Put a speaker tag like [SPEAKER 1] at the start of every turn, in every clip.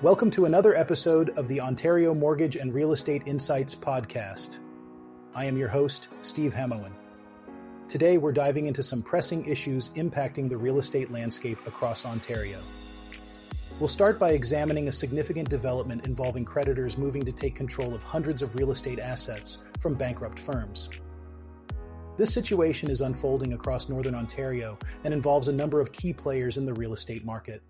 [SPEAKER 1] Welcome to another episode of the Ontario Mortgage and Real Estate Insights podcast. I am your host, Steve Hamowen. Today, we're diving into some pressing issues impacting the real estate landscape across Ontario. We'll start by examining a significant development involving creditors moving to take control of hundreds of real estate assets from bankrupt firms. This situation is unfolding across Northern Ontario and involves a number of key players in the real estate market.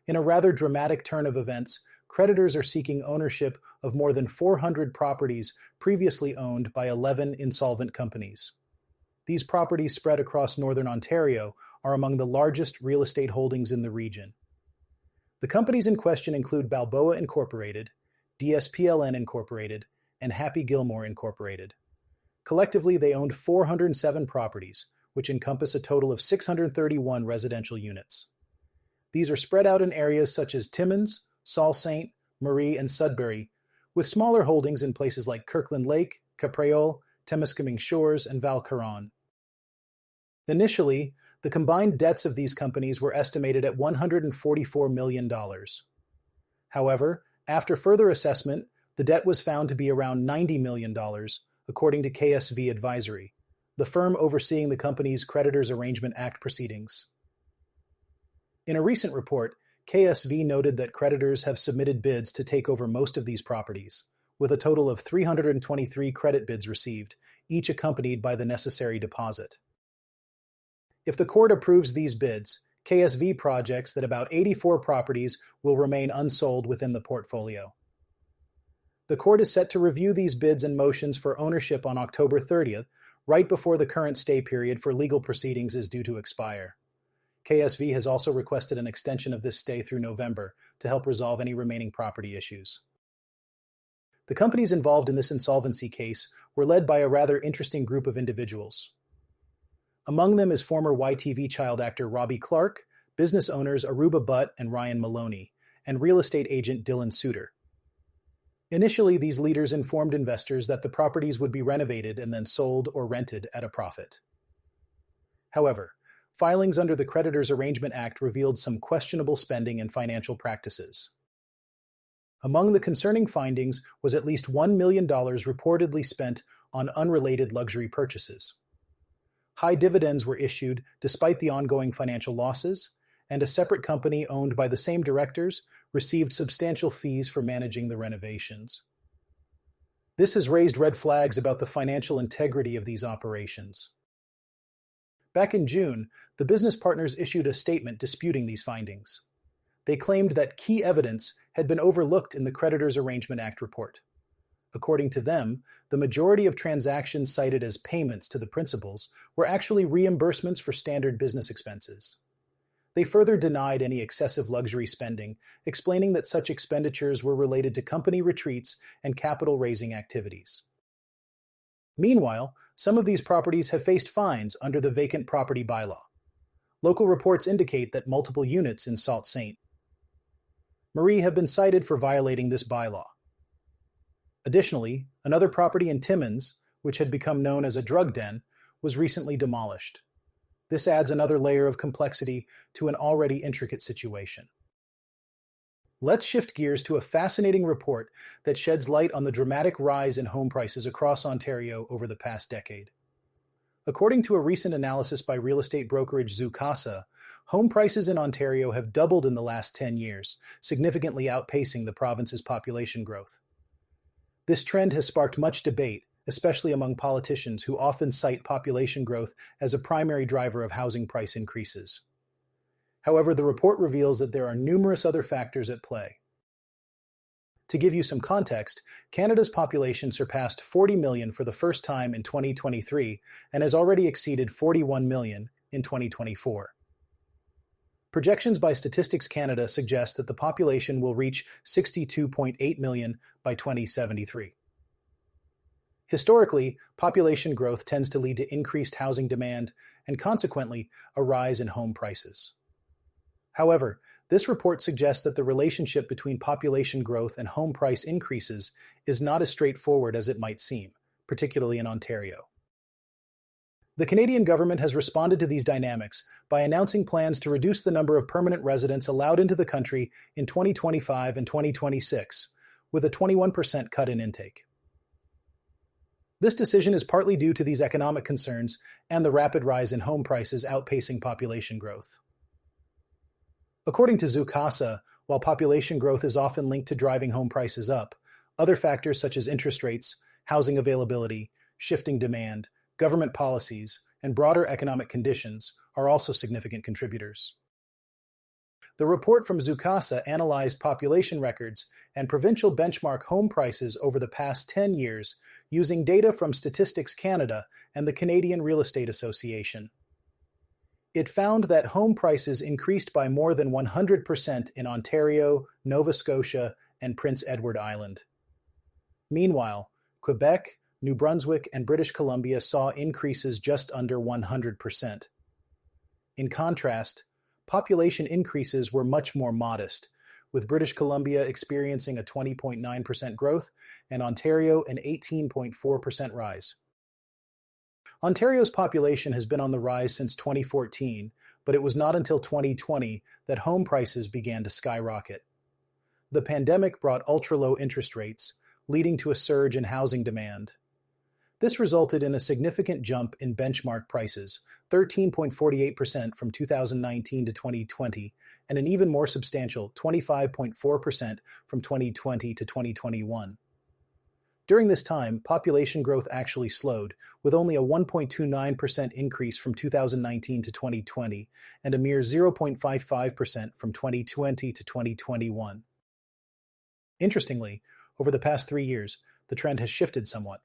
[SPEAKER 1] In a rather dramatic turn of events, creditors are seeking ownership of more than 400 properties previously owned by 11 insolvent companies. These properties spread across Northern Ontario are among the largest real estate holdings in the region. The companies in question include Balboa Incorporated, DSPLN Incorporated, and Happy Gilmore Incorporated. Collectively, they owned 407 properties, which encompass a total of 631 residential units. These are spread out in areas such as Timmins, Sault Ste. Marie, and Sudbury, with smaller holdings in places like Kirkland Lake, Capreol, Temiskaming Shores, and Val-Caron. Initially, the combined debts of these companies were estimated at $144 million. However, after further assessment, the debt was found to be around $90 million, according to KSV Advisory, the firm overseeing the company's Creditors Arrangement Act proceedings. In a recent report, KSV noted that creditors have submitted bids to take over most of these properties, with a total of 323 credit bids received, each accompanied by the necessary deposit. If the court approves these bids, KSV projects that about 84 properties will remain unsold within the portfolio. The court is set to review these bids and motions for ownership on October 30th, right before the current stay period for legal proceedings is due to expire. KSV has also requested an extension of this stay through November to help resolve any remaining property issues. The companies involved in this insolvency case were led by a rather interesting group of individuals. Among them is former YTV child actor Robbie Clark, business owners Aruba Butt and Ryan Maloney, and real estate agent Dylan Suter. Initially, these leaders informed investors that the properties would be renovated and then sold or rented at a profit. However, filings under the Creditors Arrangement Act revealed some questionable spending and financial practices. Among the concerning findings was at least $1 million reportedly spent on unrelated luxury purchases. High dividends were issued despite the ongoing financial losses, and a separate company owned by the same directors received substantial fees for managing the renovations. This has raised red flags about the financial integrity of these operations. Back in June, the business partners issued a statement disputing these findings. They claimed that key evidence had been overlooked in the Creditors Arrangement Act report. According to them, the majority of transactions cited as payments to the principals were actually reimbursements for standard business expenses. They further denied any excessive luxury spending, explaining that such expenditures were related to company retreats and capital-raising activities. Meanwhile, some of these properties have faced fines under the vacant property bylaw. Local reports indicate that multiple units in Sault Ste. Marie have been cited for violating this bylaw. Additionally, another property in Timmins, which had become known as a drug den, was recently demolished. This adds another layer of complexity to an already intricate situation. Let's shift gears to a fascinating report that sheds light on the dramatic rise in home prices across Ontario over the past decade. According to a recent analysis by real estate brokerage Zoocasa, home prices in Ontario have doubled in the last 10 years, significantly outpacing the province's population growth. This trend has sparked much debate, especially among politicians who often cite population growth as a primary driver of housing price increases. However, the report reveals that there are numerous other factors at play. To give you some context, Canada's population surpassed 40 million for the first time in 2023 and has already exceeded 41 million in 2024. Projections by Statistics Canada suggest that the population will reach 62.8 million by 2073. Historically, population growth tends to lead to increased housing demand and consequently a rise in home prices. However, this report suggests that the relationship between population growth and home price increases is not as straightforward as it might seem, particularly in Ontario. The Canadian government has responded to these dynamics by announcing plans to reduce the number of permanent residents allowed into the country in 2025 and 2026, with a 21% cut in intake. This decision is partly due to these economic concerns and the rapid rise in home prices outpacing population growth. According to Zoocasa, while population growth is often linked to driving home prices up, other factors such as interest rates, housing availability, shifting demand, government policies, and broader economic conditions are also significant contributors. The report from Zoocasa analyzed population records and provincial benchmark home prices over the past 10 years using data from Statistics Canada and the Canadian Real Estate Association. It found that home prices increased by more than 100% in Ontario, Nova Scotia, and Prince Edward Island. Meanwhile, Quebec, New Brunswick, and British Columbia saw increases just under 100%. In contrast, population increases were much more modest, with British Columbia experiencing a 20.9% growth and Ontario an 18.4% rise. Ontario's population has been on the rise since 2014, but it was not until 2020 that home prices began to skyrocket. The pandemic brought ultra-low interest rates, leading to a surge in housing demand. This resulted in a significant jump in benchmark prices, 13.48% from 2019 to 2020, and an even more substantial 25.4% from 2020 to 2021. During this time, population growth actually slowed, with only a 1.29% increase from 2019 to 2020 and a mere 0.55% from 2020 to 2021. Interestingly, over the past 3 years, the trend has shifted somewhat.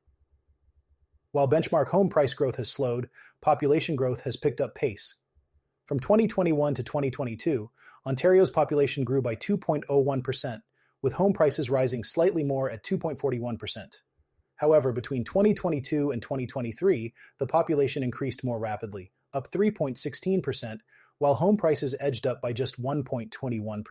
[SPEAKER 1] While benchmark home price growth has slowed, population growth has picked up pace. From 2021 to 2022, Ontario's population grew by 2.01%, with home prices rising slightly more at 2.41%. However, between 2022 and 2023, the population increased more rapidly, up 3.16%, while home prices edged up by just 1.21%.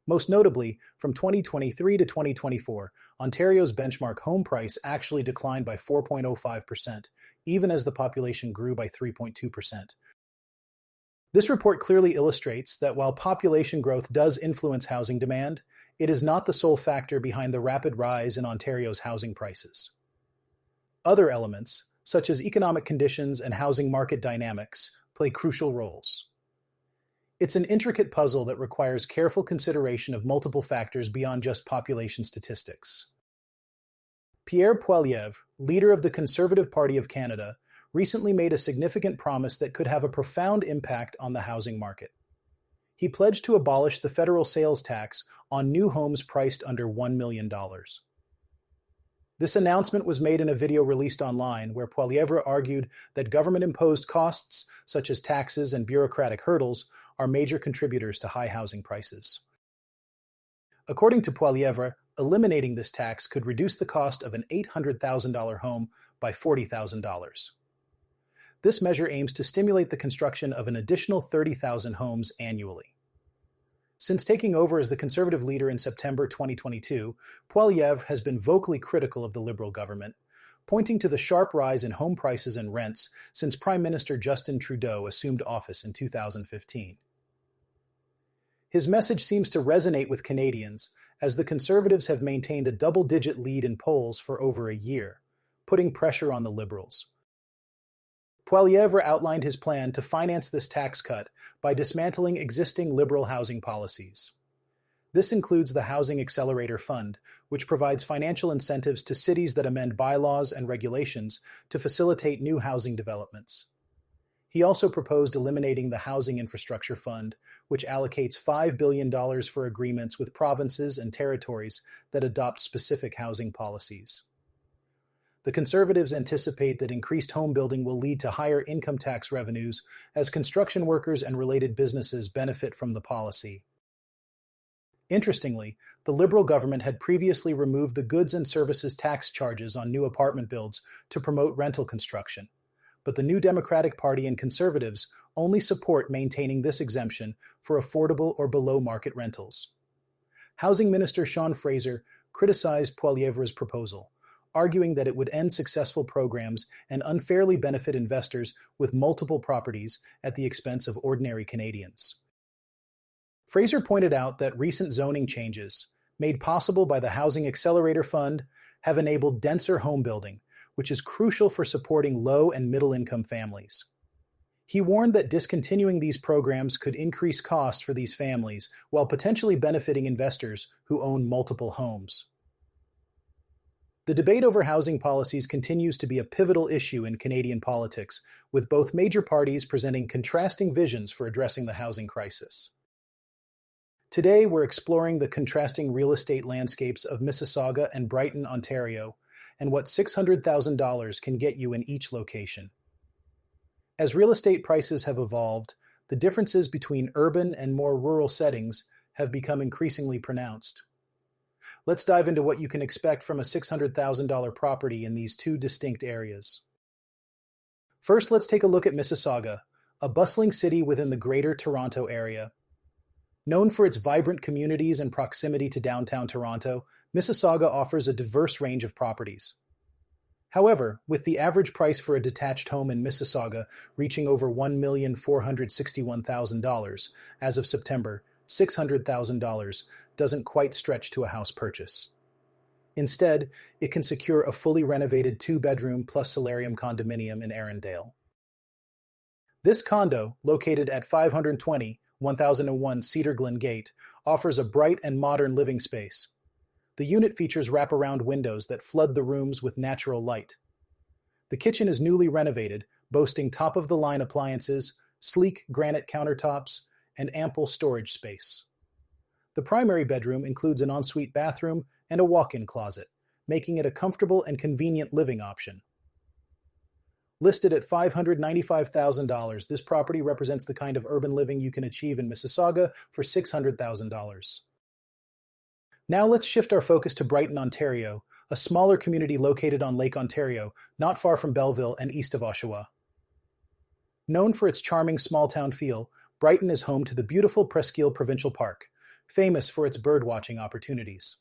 [SPEAKER 1] Most notably, from 2023 to 2024, Ontario's benchmark home price actually declined by 4.05%, even as the population grew by 3.2%. This report clearly illustrates that while population growth does influence housing demand, it is not the sole factor behind the rapid rise in Ontario's housing prices. Other elements, such as economic conditions and housing market dynamics, play crucial roles. It's an intricate puzzle that requires careful consideration of multiple factors beyond just population statistics. Pierre Poilievre, leader of the Conservative Party of Canada, recently made a significant promise that could have a profound impact on the housing market. He pledged to abolish the federal sales tax on new homes priced under $1 million. This announcement was made in a video released online where Poilievre argued that government-imposed costs, such as taxes and bureaucratic hurdles, are major contributors to high housing prices. According to Poilievre, eliminating this tax could reduce the cost of an $800,000 home by $40,000. This measure aims to stimulate the construction of an additional 30,000 homes annually. Since taking over as the Conservative leader in September 2022, Poilievre has been vocally critical of the Liberal government, pointing to the sharp rise in home prices and rents since Prime Minister Justin Trudeau assumed office in 2015. His message seems to resonate with Canadians, as the Conservatives have maintained a double-digit lead in polls for over a year, putting pressure on the Liberals. Poilievre outlined his plan to finance this tax cut by dismantling existing Liberal housing policies. This includes the Housing Accelerator Fund, which provides financial incentives to cities that amend bylaws and regulations to facilitate new housing developments. He also proposed eliminating the Housing Infrastructure Fund, which allocates $5 billion for agreements with provinces and territories that adopt specific housing policies. The Conservatives anticipate that increased home building will lead to higher income tax revenues as construction workers and related businesses benefit from the policy. Interestingly, the Liberal government had previously removed the goods and services tax charges on new apartment builds to promote rental construction, but the New Democratic Party and Conservatives only support maintaining this exemption for affordable or below-market rentals. Housing Minister Sean Fraser criticized Poilievre's proposal, arguing that it would end successful programs and unfairly benefit investors with multiple properties at the expense of ordinary Canadians. Fraser pointed out that recent zoning changes, made possible by the Housing Accelerator Fund, have enabled denser home building, which is crucial for supporting low and middle-income families. He warned that discontinuing these programs could increase costs for these families while potentially benefiting investors who own multiple homes. The debate over housing policies continues to be a pivotal issue in Canadian politics, with both major parties presenting contrasting visions for addressing the housing crisis. Today, we're exploring the contrasting real estate landscapes of Mississauga and Brighton, Ontario, and what $600,000 can get you in each location. As real estate prices have evolved, the differences between urban and more rural settings have become increasingly pronounced. Let's dive into what you can expect from a $600,000 property in these two distinct areas. First, let's take a look at Mississauga, a bustling city within the Greater Toronto Area. Known for its vibrant communities and proximity to downtown Toronto, Mississauga offers a diverse range of properties. However, with the average price for a detached home in Mississauga reaching over $1,461,000 as of September, $600,000 doesn't quite stretch to a house purchase. Instead, it can secure a fully renovated 2-bedroom plus solarium condominium in Arundel. This condo, located at 520 1001 Cedar Glen Gate, offers a bright and modern living space. The unit features wraparound windows that flood the rooms with natural light. The kitchen is newly renovated, boasting top-of-the-line appliances, sleek granite countertops, and ample storage space. The primary bedroom includes an ensuite bathroom and a walk-in closet, making it a comfortable and convenient living option. Listed at $595,000, this property represents the kind of urban living you can achieve in Mississauga for $600,000. Now let's shift our focus to Brighton, Ontario, a smaller community located on Lake Ontario, not far from Belleville and east of Oshawa. Known for its charming small-town feel, Brighton is home to the beautiful Presqu'île Provincial Park, famous for its birdwatching opportunities.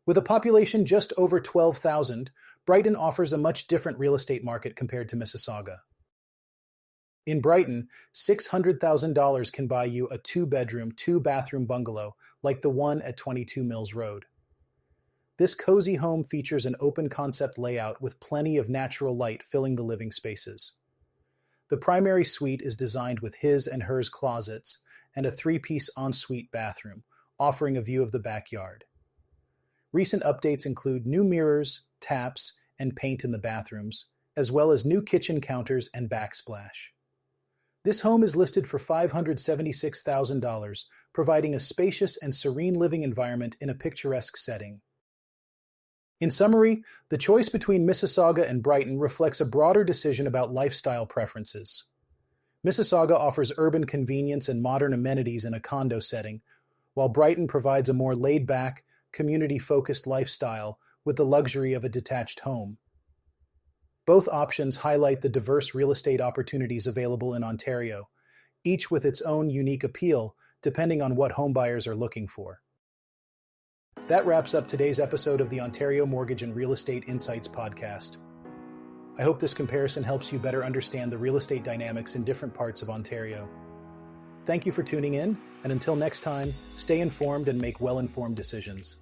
[SPEAKER 1] With a population just over 12,000, Brighton offers a much different real estate market compared to Mississauga. In Brighton, $600,000 can buy you a 2-bedroom, 2-bathroom bungalow like the one at 22 Mills Road. This cozy home features an open-concept layout with plenty of natural light filling the living spaces. The primary suite is designed with his and hers closets and a 3-piece ensuite bathroom, offering a view of the backyard. Recent updates include new mirrors, taps, and paint in the bathrooms, as well as new kitchen counters and backsplash. This home is listed for $576,000, providing a spacious and serene living environment in a picturesque setting. In summary, the choice between Mississauga and Brighton reflects a broader decision about lifestyle preferences. Mississauga offers urban convenience and modern amenities in a condo setting, while Brighton provides a more laid-back, community-focused lifestyle with the luxury of a detached home. Both options highlight the diverse real estate opportunities available in Ontario, each with its own unique appeal depending on what homebuyers are looking for. That wraps up today's episode of the Ontario Mortgage and Real Estate Insights podcast. I hope this comparison helps you better understand the real estate dynamics in different parts of Ontario. Thank you for tuning in, and until next time, stay informed and make well-informed decisions.